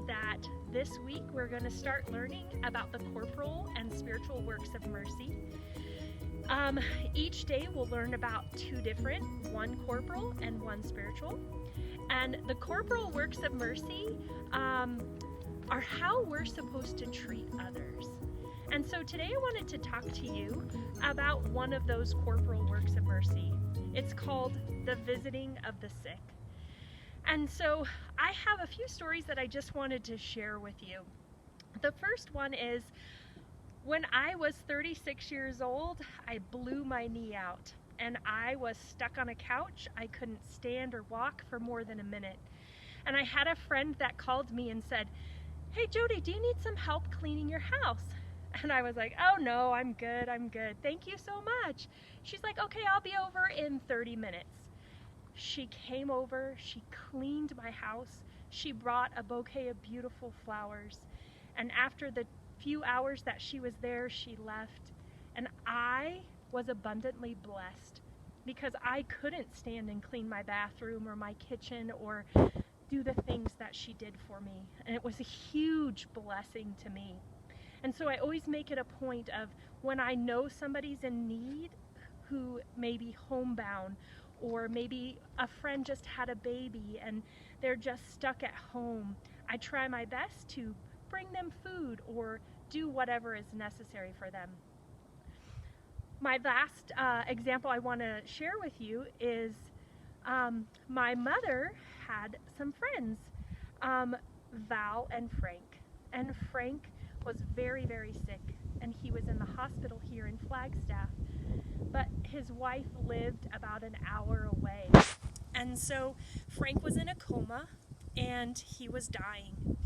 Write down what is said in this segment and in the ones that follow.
that this week we're going to start learning about the corporal and spiritual works of mercy. Each day we'll learn about two different, one corporal and one spiritual. And the corporal works of mercy are how we're supposed to treat others. And so today I wanted to talk to you about one of those corporal works of mercy. It's called the visiting of the sick. And so I have a few stories that I just wanted to share with you. The first one is when I was 36 years old, I blew my knee out and I was stuck on a couch. I couldn't stand or walk for more than a minute. And I had a friend that called me and said, "Hey Jody, do you need some help cleaning your house?" And I was like, "Oh no, I'm good. Thank you so much." She's like, "Okay, I'll be over in 30 minutes. She came over, she cleaned my house, she brought a bouquet of beautiful flowers, and after the few hours that she was there, she left. And I was abundantly blessed because I couldn't stand and clean my bathroom or my kitchen or do the things that she did for me. And it was a huge blessing to me. And so I always make it a point of when I know somebody's in need who may be homebound, or maybe a friend just had a baby and they're just stuck at home, I try my best to bring them food or do whatever is necessary for them. My last example I want to share with you is my mother had some friends, Val and Frank. And Frank was very, very sick, and he was in the hospital here in Flagstaff. But his wife lived about an hour away. And so Frank was in a coma and he was dying.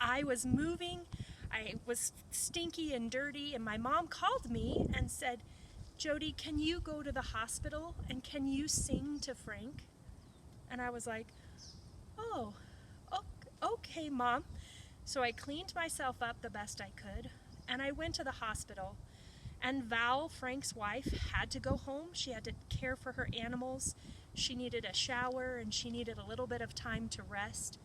I was moving, I was stinky and dirty, and my mom called me and said, "Jody, can you go to the hospital and can you sing to Frank?" And I was like, "Oh, okay, Mom." So I cleaned myself up the best I could and I went to the hospital. And Val, Frank's wife, had to go home. She had to care for her animals. She needed a shower and she needed a little bit of time to rest.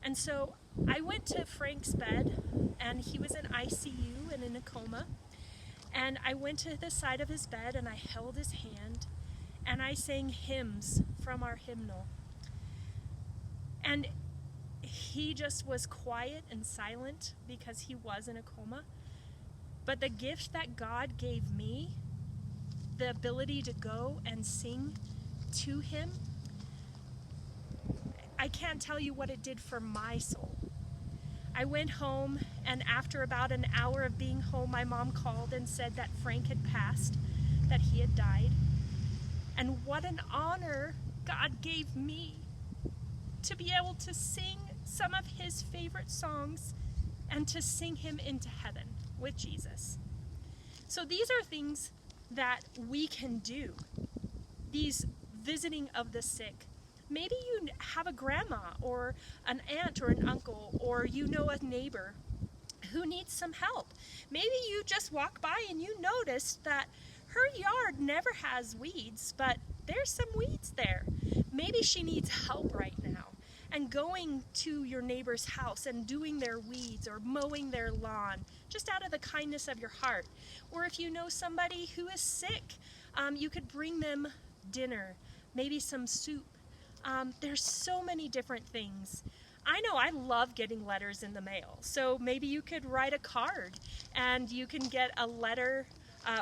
And so I went to Frank's bed, and he was in ICU and in a coma. And I went to the side of his bed and I held his hand and I sang hymns from our hymnal. And he just was quiet and silent because he was in a coma. But the gift that God gave me, the ability to go and sing to him, I can't tell you what it did for my soul. I went home, and after about an hour of being home, my mom called and said that Frank had passed, that he had died. And what an honor God gave me to be able to sing some of his favorite songs and to sing him into heaven with Jesus. So these are things that we can do, these visiting of the sick. Maybe you have a grandma or an aunt or an uncle, or you know a neighbor who needs some help. Maybe you just walk by and you notice that her yard never has weeds, but there's some weeds there. Maybe she needs help right now. And going to your neighbor's house and doing their weeds or mowing their lawn, just out of the kindness of your heart. Or if you know somebody who is sick, you could bring them dinner, maybe some soup. There's so many different things. I know I love getting letters in the mail, so maybe you could write a card and you can get a letter,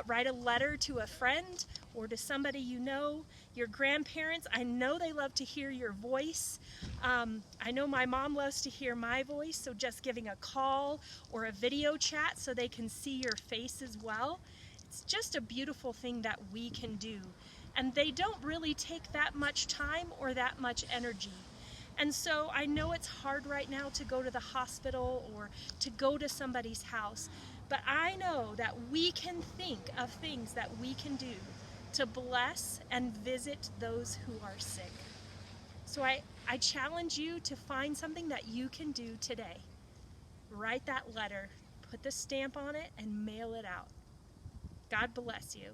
write a letter to a friend or to somebody you know. Your grandparents, I know they love to hear your voice. I know my mom loves to hear my voice, so just giving a call or a video chat so they can see your face as well. It's just a beautiful thing that we can do. And they don't really take that much time or that much energy. And so I know it's hard right now to go to the hospital or to go to somebody's house, but I know that we can think of things that we can do to bless and visit those who are sick. So I challenge you to find something that you can do today. Write that letter, put the stamp on it, and mail it out. God bless you.